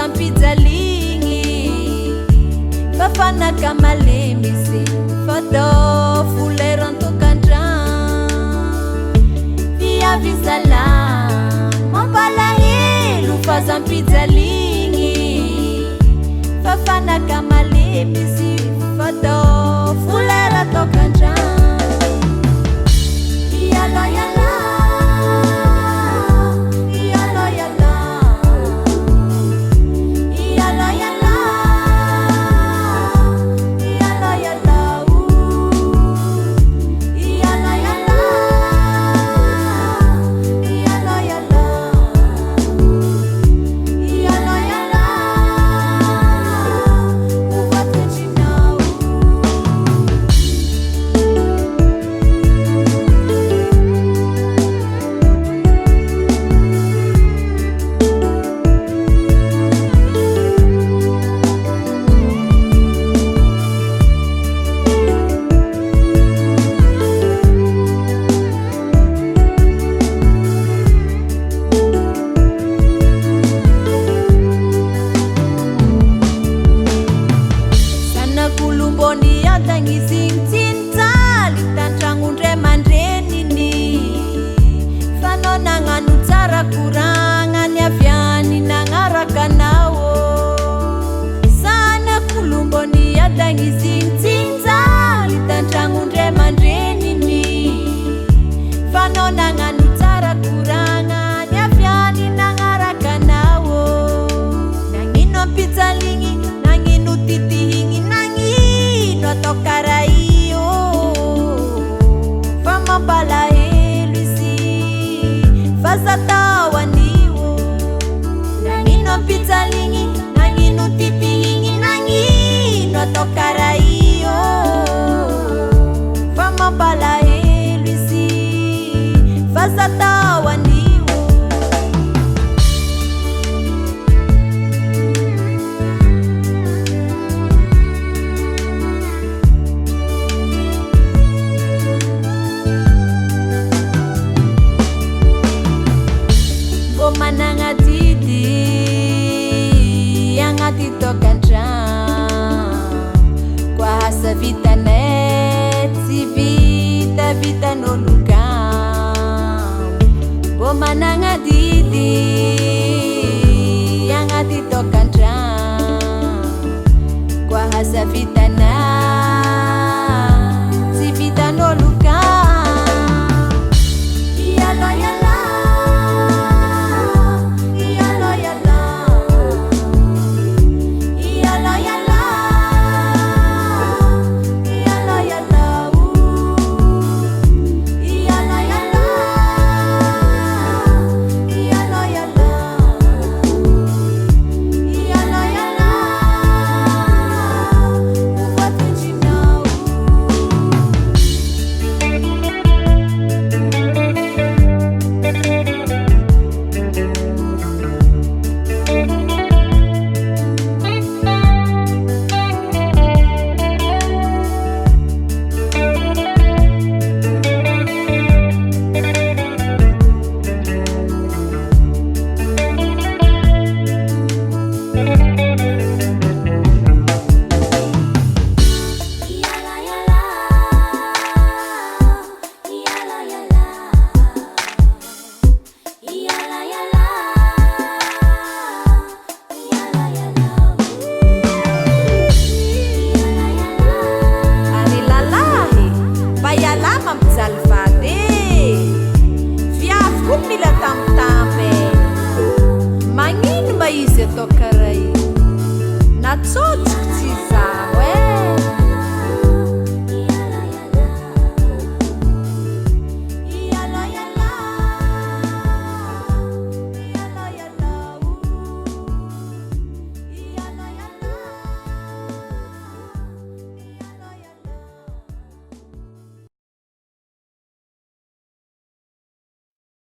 ampijaligny fafanaka malemy sy fatao foleran-tokantrano viavy zala mampalahelo fazampijaligny fafanaka malemy sy fatao foleran-tokantrano kurangany avyany nagnarakanao sana kulumboni adagnizinitsinja litantragnondre mandreniny fanao nagnano tsara kurangany avyany nagnarakanao nagnino ampijaligny nagnino titihigny nagnino atao kara io fa mampalahelo izy fazatao anio nagnino ampijaligny nagnino titihigny nagnino atao kara io fa mampalahelo izy fazatao anio mananga didi agnaty tokantrano kwa asa vitanay tsy vitan'olo kamo mbô managna didi agnaty tokantrano kwa asa vitanay